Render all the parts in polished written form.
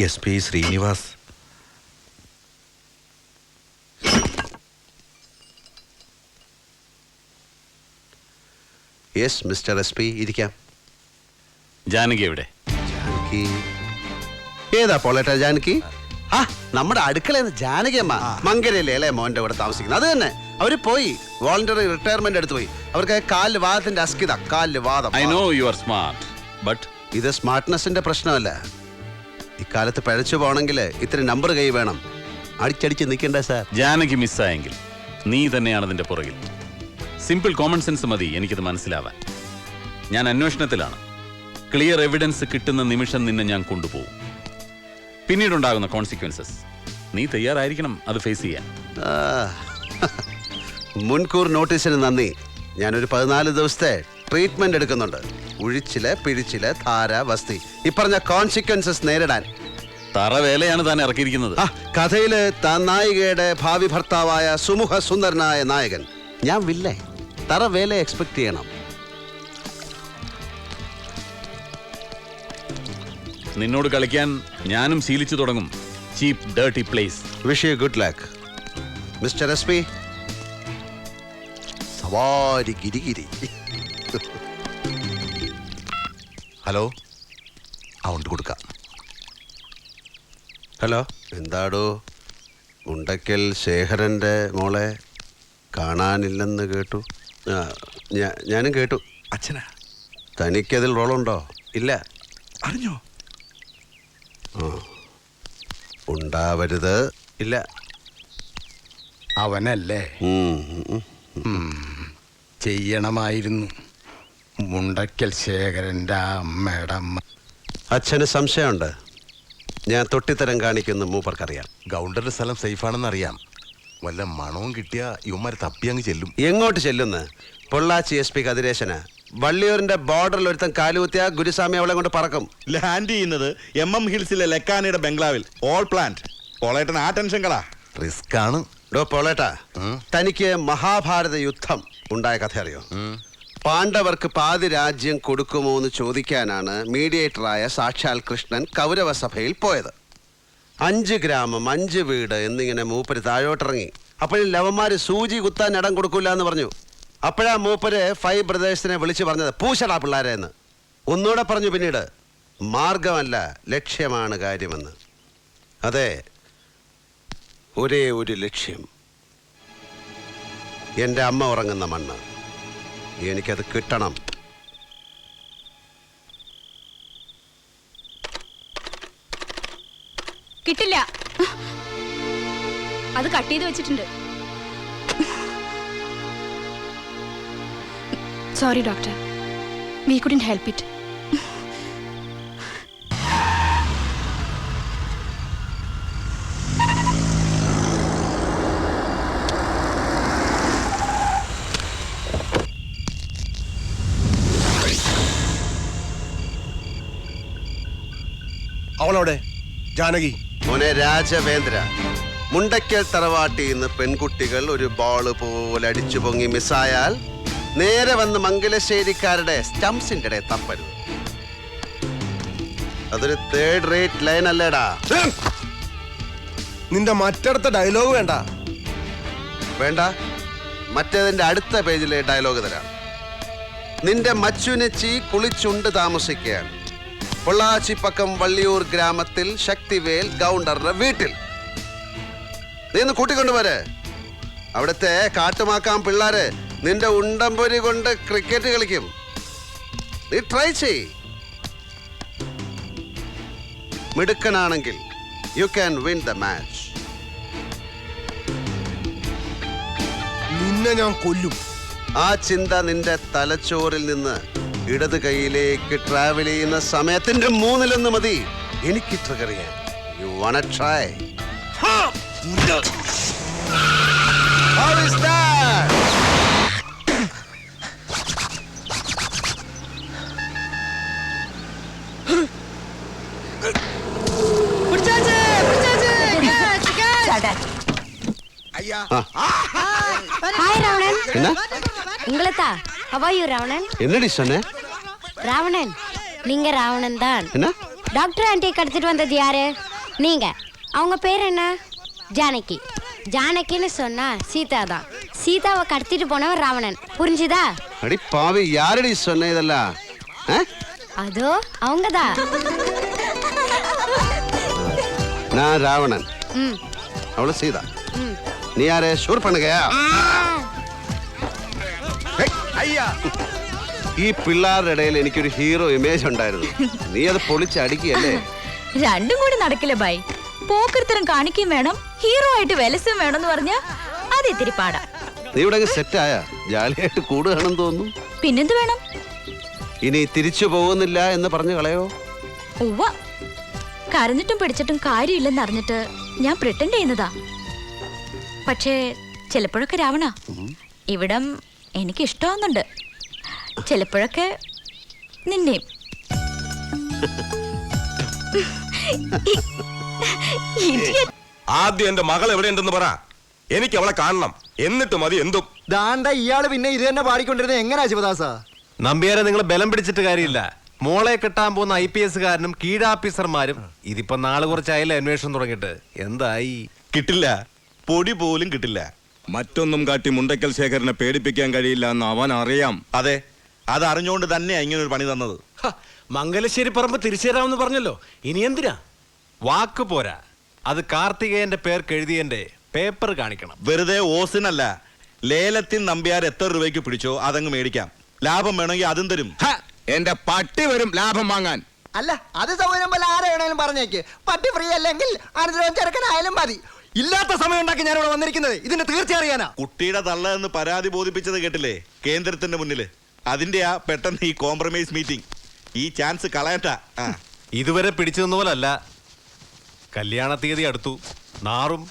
SP Srinivas. Yes mister SP, ഇരിക്കാം. ജാനകി എവിടെ? ജാനകി ഏതാ പോളേട്ടാ? ജാനകി ആ നമ്മുടെ അടുക്കളയിൽ ജാനകി അമ്മ മങ്കരയിലെ അല്ലേ മോന്റെ കൂടെ താമസിക്കുന്നത്? അത് തന്നെ. അവര് പോയി വോളണ്ടറി റിട്ടയർമെന്റ് എടുത്തു പോയി. അവർക്ക് കാലിൽ വാദത്തിന്റെ അസ്കിത, കാലിൽ വാദം. I know you are smart, but ഇത് സ്മാർട്ട്നെസിന്റെ പ്രശ്നമല്ല. ഇക്കാലത്ത് പഴച്ചു പോകണമെങ്കിൽ ഇത്തിരി നമ്പർ കൈ വേണം. അടിച്ചടിച്ച് നിൽക്കണ്ട സാർ. ജാനകി മിസ്സായെങ്കിൽ നീ തന്നെയാണ് അതിന്റെ പുറകിൽ. സിമ്പിൾ കോമൺ സെൻസ് മതി എനിക്കത് മനസ്സിലാവാൻ. ഞാൻ അന്വേഷണത്തിലാണ്. ക്ലിയർ എവിഡൻസ് കിട്ടുന്ന നിമിഷം നിന്നെ ഞാൻ കൊണ്ടുപോകും. പിന്നീടുണ്ടാകുന്ന കോൺസിക്വൻസസ് നീ തയ്യാറായിരിക്കണം അത് ഫേസ് ചെയ്യാൻ. മുൻകൂർ നോട്ടീസിന് നന്ദി. ഞാനൊരു 14 ദിവസത്തെ ട്രീറ്റ്മെന്റ് എടുക്കുന്നുണ്ട്. ഉഴിച്ചില്, പിഴിച്ചില്, ധാര, വസ്തി, ഈ പറഞ്ഞ കോൺസിക്വൻസസ് നേരിടാൻ. തറവേലയാണ് താൻ ഇറക്കിയിരിക്കുന്നത്. കഥയില് താൻ നായികയുടെ ഭാവി ഭർത്താവായ സുമുഖ സുന്ദരനായ നായകൻ. ഞാൻ വില്ലേ. തറവേല എക്സ്പെക്ട് ചെയ്യണം. നിന്നോട് കളിക്കാൻ ഞാനും ശീലിച്ചു തുടങ്ങും. Cheap dirty place. Wish you good luck mister SP. സവാരി ഗിരിഗിരി. ഹലോ, അൗണ്ട് കൊടുക്കാം. ഹലോ, എന്താടോ? മുണ്ടക്കൽ ശേഖരന്റെ മോളെ കാണാനില്ലെന്ന് കേട്ടു. ഞാനും കേട്ടു. അച്ഛനാ? തനിക്കതിൽ റോളുണ്ടോ? ഇല്ല. അറിഞ്ഞോ? ഉണ്ടാവരുത്. ഇല്ല. അവനല്ലേ? ചെയ്യണമായിരുന്നു. മുണ്ടക്കൽ ശേഖരന്റെ അമ്മയുടെ അമ്മ. അച്ഛന് സംശയമുണ്ട്. ഞാൻ തൊട്ടിത്തരം കാണിക്കുന്ന മൂപ്പർക്കറിയാം. ഗൗണ്ടറുടെ സ്ഥലം സേഫാണെന്ന് അറിയാം. വല്ല മണവും കിട്ടിയ ഇവന്മാരെ തപ്പി അങ്ങ് ചെല്ലും. എങ്ങോട്ട് ചെല്ലുന്ന്? പൊള്ളാച്ചി SP കതിരേശന്. വള്ളിയൂരിന്റെ ബോർഡറിൽ ഒരുത്തൻ കാലുകുത്തിയ ഗുരുസ്വാമി അവളെ കൊണ്ട് പറക്കും. ലാൻഡ് ചെയ്യുന്നത് MM ഹിൽസിലെ ലക്കാനിയുടെ ബംഗ്ലാവിൽ. All plant. പോളേട്ടൻ ആ ടെൻഷൻ കളാ. റിസ്ക് ആണ്. ഡോ പോളേട്ടാ, തനിക്ക് മഹാഭാരത യുദ്ധം ഉണ്ടായ കഥ അറിയോ? പാണ്ഡവർക്ക് പാതി രാജ്യം കൊടുക്കുമോ എന്ന് ചോദിക്കാനാണ് മീഡിയേറ്ററായ സാക്ഷാൽ കൃഷ്ണൻ കൗരവസഭയിൽ പോയത്. 5 ഗ്രാമം 5 വീട് എന്നിങ്ങനെ മൂപ്പര് താഴോട്ടിറങ്ങി. അപ്പോഴും ലവന്മാര് സൂചി കുത്താൻ ഇടം കൊടുക്കൂല എന്ന് പറഞ്ഞു. അപ്പോഴാ മൂപ്പര് 5 ബ്രദേഴ്സിനെ വിളിച്ചു പറഞ്ഞത് പൂശടാ പിള്ളേരെ എന്ന്. ഒന്നുകൂടെ പറഞ്ഞു പിന്നീട്, മാർഗമല്ല ലക്ഷ്യമാണ് കാര്യമെന്ന്. അതെ, ഒരേ ഒരു ലക്ഷ്യം. എൻ്റെ അമ്മ ഉറങ്ങുന്ന മണ്ണ്. എനിക്കത് കിട്ടണം. കിട്ടില്ല. അത് കട്ട് ചെയ്ത് വെച്ചിട്ടുണ്ട്. Sorry doctor, we couldn't help it. അവളവിടെ ജാനകി. മോനെ രാജവേന്ദ്ര, മുണ്ടക്കൽ തറവാട്ടിൽ നിന്ന് പെൺകുട്ടികൾ ഒരു ബോള് പോലെ അടിച്ചു പൊങ്ങി മിസ്സായാൽ നേരെ വന്ന് മംഗലശ്ശേരിക്കാരുടെ സ്റ്റംസിന്റെ ഇടയിൽ തപ്പരുത്. അതൊരു 3rd rate ലൈൻ അല്ലേടാ. നിന്റെ മറ്റടുത്ത ഡയലോഗ് വേണ്ട. വേണ്ട, മറ്റേതിന്റെ അടുത്ത പേജിലെ ഡയലോഗ് തരാം. നിന്റെ മച്ചുനച്ചി കുളിച്ചുണ്ട് താമസിക്കുകയാണ് പൊള്ളാച്ചി പക്കം വള്ളിയൂർ ഗ്രാമത്തിൽ ശക്തിവേൽ ഗൗണ്ടറുടെ വീട്ടിൽ. നീ ഒന്ന് കൂട്ടിക്കൊണ്ടുപോരെ. അവിടുത്തെ കാട്ടുമാക്കാൻ പിള്ളേര് നിന്റെ ഉണ്ടംപൊരി കൊണ്ട് ക്രിക്കറ്റ് കളിക്കും. നീ ട്രൈ ചെയ്. മിടുക്കനാണെങ്കിൽ you can win the match. നിന്നെ ഞാൻ കൊല്ലും. ആ ചിന്ത നിന്റെ തലച്ചോറിൽ നിന്ന് ഇടത് കൈയിലേക്ക് ട്രാവൽ ചെയ്യുന്ന സമയത്തിന്റെ 3/1 മതി എനിക്ക് ട്രിഗർ ചെയ്യാൻ. You wanna try? How is that? Hi Ravanan. என்ன உங்களதா? How are you Ravanan? என்னடி சொன்ன? ராவணன், நீங்க ராவணன் தான். என்ன? டாக்டர் ஆண்டி கடத்திட்டு வந்தது யாரு? நீங்க அவங்க பேர் என்ன? ஜானகி. ஜானகின்னு சொன்னா சீதா தான். சீதாவை கடத்திட்டு போனவன் ராவணன். புரிஞ்சுதா? அடி பாவி, யாரடி சொன்ன இதெல்லாம்? அதோ அவங்கதான். நான் ராவணன், ம் அவளு சீதா. ம். நீ யாரு? ஷூர் பண்ணுங்க. അയ്യാ ഈ പിള്ളേരുടെ ഇടയിൽ എനിക്കൊരു ഹീറോ ഇമേജ് ഉണ്ടായിരുന്നു. നീ അത് പൊളിച്ച് അടിക്കുകയല്ലേ? രണ്ടും കൂടി നടക്കില്ല ബൈ. പോക്കർത്തരം കാണിക്കുകയും വേണം, ഹീറോ ആയിട്ട് വിലസും വേണമെന്ന് പറഞ്ഞാ അത് ഇത്തിരി പാടാ. നീ ഇവിടെ സെറ്റായ ജാലിയായിട്ട് കൂടുകയാണെന്ന് തോന്നുന്നു. പിന്നെന്ത് വേണം? ഇനി തിരിച്ചു പോകുന്നില്ല എന്ന് പറഞ്ഞു കളയോ? ഉവ്വ, കരഞ്ഞിട്ടും പിടിച്ചിട്ടും കാര്യമില്ലെന്ന് അറിഞ്ഞിട്ട് ഞാൻ പ്രിട്ടൻഡ് ചെയ്യുന്നതാ. പക്ഷേ ചിലപ്പോഴൊക്കെ രാവണ ഇവിടം എനിക്ക് ഇഷ്ടമാവുന്നുണ്ട്. ചിലപ്പോഴൊക്കെ നിന്നെയും. ആദ്യം എന്റെ മകൾ എവിടെയുണ്ടെന്ന് പറ. എനിക്ക് അവളെ കാണണം, എന്നിട്ട് മതി എന്തും. ദാണ്ട ഇയാള് പിന്നെ ഇത് തന്നെ പാടിക്കൊണ്ടിരുന്നത് എങ്ങനെയാ ശിവദാസ? നമ്പ്യാരെ നിങ്ങൾ ബലം പിടിച്ചിട്ട് കാര്യമില്ല. മോളെ കെട്ടാൻ പോകുന്ന IPS കാരനും കീഴാഫീസർമാരും ഇതിപ്പോ നാളെ കുറച്ചായില്ല അന്വേഷണം തുടങ്ങിയിട്ട്. എന്തായി? കിട്ടില്ല, പൊടി പോലും കിട്ടില്ല. മറ്റൊന്നും കാട്ടി മുണ്ടക്കൽ ശേഖരനെ പേടിപ്പിക്കാൻ കഴിയില്ല എന്ന് അവൻ അറിയാം. അതെ, അത് അറിഞ്ഞുകൊണ്ട് തന്നെയാ ഇങ്ങനെ ഒരു പണി തന്നത്. മംഗലശ്ശേരി പറമ്പ് തിരിച്ചു തരാമെന്ന് പറഞ്ഞല്ലോ, ഇനി എന്തിനാ? വാക്ക് പോരാ, അത് കാർത്തികേയന്റെ പേർക്ക് എഴുതിയന്റെ പേപ്പർ കാണിക്കണം. വെറുതെ ഓസിനല്ല, ലേലത്തിൽ നമ്പ്യാർ എത്ര രൂപയ്ക്ക് പിടിച്ചോ അതങ്ങ് മേടിക്കാം. ലാഭം വേണമെങ്കിൽ അതും തരും. എന്റെ പട്ടി വരും ലാഭം വാങ്ങാൻ. അല്ല, അത് സൗകര്യം പോലെ ആരെ വേണേലും പറഞ്ഞേക്ക്. പട്ടി ഫ്രീ അല്ലെങ്കിൽ അനുദ്രവം ചെറുക്കനായാലും മതി. ഇല്ലാത്ത സമയം ഉണ്ടാക്കി ഞാനിവിടെ വന്നിരിക്കുന്നത് ഇതിന്റെ തീർച്ച അറിയാനാ. കുട്ടിയുടെ തള്ള എന്ന് പരാതി ബോധിപ്പിച്ചത് കേട്ടില്ലേ കേന്ദ്രത്തിന്റെ മുന്നില്? അതിന്റെയാ പെട്ടെന്ന് ഈ കോംപ്രമൈസ് മീറ്റിംഗ്. ഈ ചാൻസ് കളയട്ട. ഇതുവരെ പിടിച്ചു നിന്ന പോലല്ല. കല്യാണ തീയതി അടുത്തു. നാറും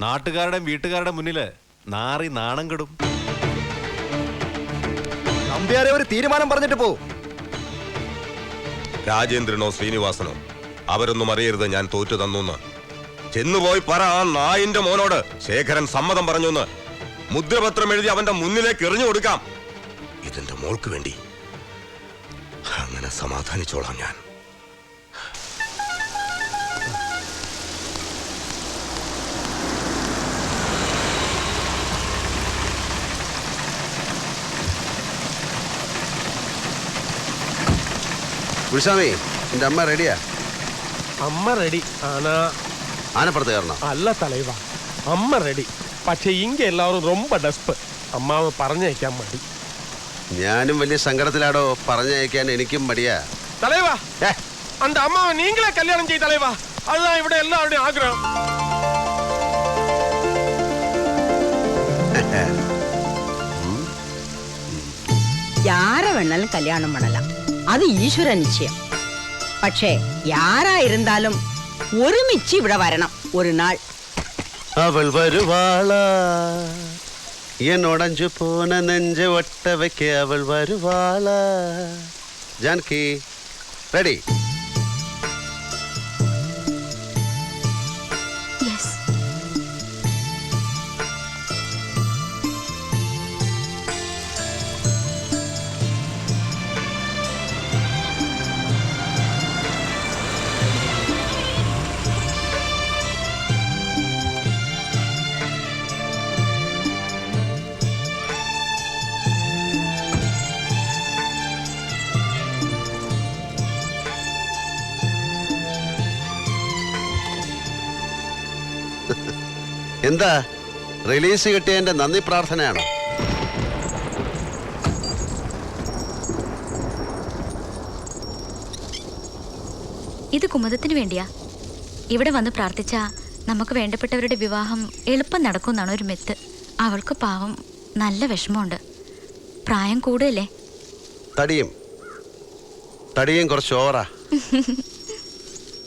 നാട്ടുകാരുടെയും വീട്ടുകാരുടെ മുന്നില് നാറി നാണം കെടും. നമ്പ്യാരെ ഒരു തീരുമാനം പറഞ്ഞിട്ട് പോ. രാജേന്ദ്രനോ ശ്രീനിവാസനോ അവരൊന്നും അറിയരുത് ഞാൻ തോറ്റു തന്നു. ചെന്നുപോയി പറ ആ നായിന്റെ മോനോട് ശേഖരൻ സമ്മതം പറഞ്ഞു. മുദ്രപത്രം എഴുതി അവന്റെ മുന്നിലേക്ക് എറിഞ്ഞു കൊടുക്കാം. ഇതിന്റെ മോൾക്ക് വേണ്ടി അങ്ങനെ സമാധാനിച്ചോളാം ഞാൻ. ഗുരുസ്വാമി, എന്റെ അമ്മ റെഡിയാ? അമ്മ റെഡി ആനാ? ആനപ്പുറത്ത് കയറണം. അല്ല തലൈവ, അമ്മ റെഡി. പക്ഷെ ഇങ്ങ എല്ലാവരും ரொம்ப ഡെസ്പ്. അമ്മാവ് പറഞ്ഞയക്കാൻ മടി. ഞാനും വലിയ സങ്കടത്തിലാടോ. പറഞ്ഞയക്കാൻ എനിക്കും മടിയാ. തലൈവ, அந்த அம்மாவை நீங்களே கல்யாணம் செய்ய தலைவா. அதுதான் ഇവിടെ எல்லாருடைய ஆഗ്രഹம். யார வேணாலும் கல்யாணம் பண்ணலாம், அது ஈஸ்வர நிச்சயம். പക്ഷേ யாரா இருந்தாலும் ഒരുമിച്ച് ഇവിടെ വരണം ഒരു നാൾ. അവൾ വരുവാളാ എന്നോടഞ്ചു പോന നെഞ്ച ഒട്ട വയ്ക്ക അവൾ വരുവാളാ. ജാനകി റെഡി? യെസ്. എന്താ റിലീസ് കിട്ടിയതിന്റെ നന്ദി പ്രാർത്ഥനയാണോ? ഇത് കുമുദത്തിന് വേണ്ടിയാ. ഇവിടെ വന്ന് പ്രാർത്ഥിച്ച നമുക്ക് വേണ്ടപ്പെട്ടവരുടെ വിവാഹം എളുപ്പം നടക്കുമെന്നാണ് ഒരു മിത്ത്. അവൾക്ക് പാവം നല്ല വിഷമമുണ്ട്. പ്രായം കൂടുതലേ. തടിയും കുറച്ച് ഓവറാ.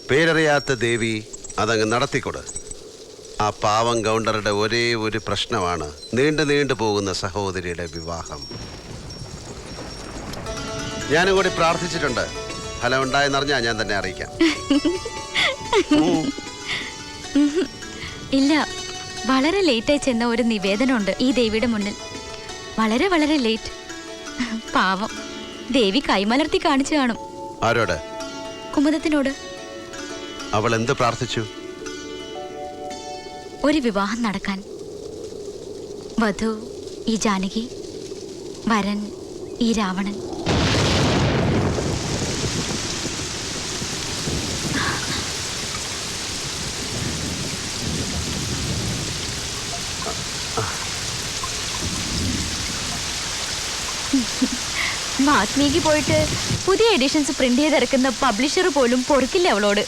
പേരറിയാത്ത ദേവി അതങ്ങ് നടത്തിക്കൊടു. ആ പാവം ഗൗണ്ടറുടെ ഒരേ ഒരു പ്രശ്നമാണ് നീണ്ടു പോകുന്ന സഹോദരിയുടെ വിവാഹം. ഞാനും കൂടി പ്രാർത്ഥിച്ചിട്ടുണ്ട്. ഫലം ഉണ്ടായെന്നറിഞ്ഞാൽ ഞാൻ തന്നെ അറിയിക്കാം. ഇല്ല, വളരെ ലേറ്റായി ചെന്ന ഒരു നിവേദനമുണ്ട് ഈ ദേവിയുടെ മുന്നിൽ. വളരെ വളരെ ലേറ്റ്. പാവം ദേവി കൈമലർത്തി കാണിച്ചു കാണും. ആരോട്? കുമുദത്തിനോട്. അവൾ എന്ത് പ്രാർത്ഥിച്ചു? ഒരു വിവാഹം നടക്കാൻ. വധു ഈ ജാനകി, വരൻ ഈ രാവണൻ. വാത്മീകി പോയിട്ട് പുതിയ എഡിഷൻസ് പ്രിന്റ് ചെയ്തിറക്കുന്ന പബ്ലിഷർ പോലും പൊറുക്കില്ല അവളോട്.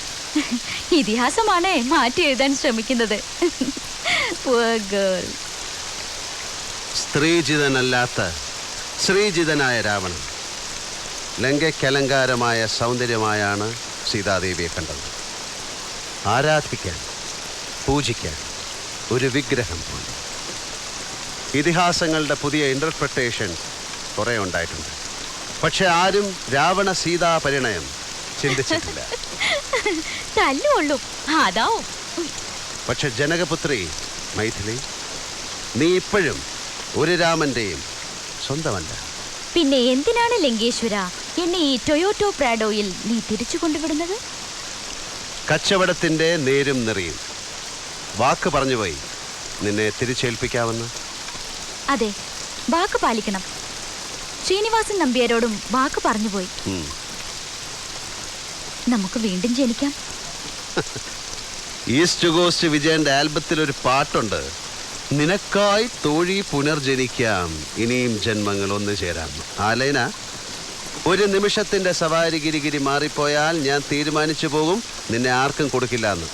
ഇതിഹാസമാണേ മാറ്റി എഴുതാൻ ശ്രമിക്കുന്നത്. Poor girl. സ്ത്രീജിതനല്ലാത്ത ശ്രീജിതനായ രാവണൻ ലങ്കയ്ക്കലങ്കാരമായ സൗന്ദര്യമായാണ് സീതാദേവിയെ കണ്ടത്. ആരാധിക്കാൻ, പൂജിക്കാൻ ഒരു വിഗ്രഹം പോലെ. ഇതിഹാസങ്ങളുടെ പുതിയ ഇന്റർപ്രിട്ടേഷൻ കുറേ ഉണ്ടായിട്ടുണ്ട്. പക്ഷെ ആരും രാവണ സീതാ പരിണയം ചിന്തിച്ചിട്ടില്ല. തല്ലുകൊള്ളും, അതാവും. പക്ഷെ ജനകപുത്രി മൈഥിലി, നീ ഇപ്പോഴും ഒരു രാമന്റെയും സ്വന്തമല്ല. പിന്നെ എന്തിനാണ് ലങ്കേശ്വര എന്നെ ഈ ടൊയോട്ടോ പ്രാഡോയിൽ നീ തിരിച്ചു കൊണ്ടുവിടുന്നത്? കച്ചവടത്തിന്റെ നേരും നെറിയും. വാക്ക് പറഞ്ഞുപോയി നിന്നെ തിരിച്ചേൽപ്പിക്കാമെന്ന്. അതെ, വാക്ക് പാലിക്കണം. ശ്രീനിവാസൻ നമ്പ്യാരോടും വാക്ക് പറഞ്ഞുപോയി. നമുക്ക് വീണ്ടും ജനിക്കാം. ഈസ്റ്റ് കോസ്റ്റ് വിജയന്റെ ആൽബത്തിൽ ഒരു പാട്ടുണ്ട്, നിനക്കായി തോഴി പുനർജനിക്കാം, ഇനിയും ജന്മങ്ങൾ ഒന്നു ചേരാം. ആലൈന, ഒരു നിമിഷത്തിന്റെ സവാരി ഗിരിഗിരി മാറിപ്പോയാൽ ഞാൻ തീരുമാനിച്ചു പോകും നിന്നെ ആർക്കും കൊടുക്കില്ല എന്ന്.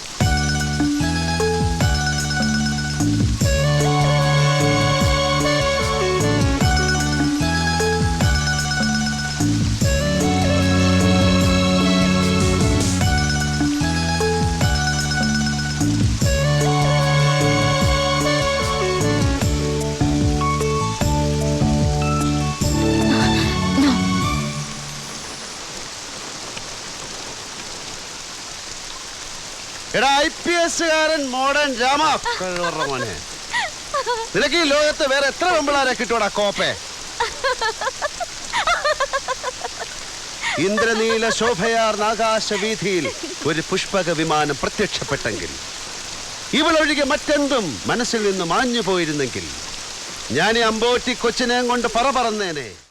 എടാ IPS കാരൻ മോഡേൺ രാമ മോനെ, നിനക്ക് ഈ ലോകത്ത് വേറെ എത്ര പെമ്പിളാരെ കിട്ടൂടാ കോപ്പേ? ഇന്ദ്രനീല ശോഭയാർന്ന ആകാശവീഥിയിൽ ഒരു പുഷ്പക വിമാനം പ്രത്യക്ഷപ്പെട്ടെങ്കിൽ, ഇവളൊഴികെ മറ്റെന്തും മനസ്സിൽ നിന്ന് മാഞ്ഞു പോയിരുന്നെങ്കിൽ, ഞാൻ ഈ അമ്പോറ്റി കൊച്ചിനെയും കൊണ്ട് പറന്നേനെ.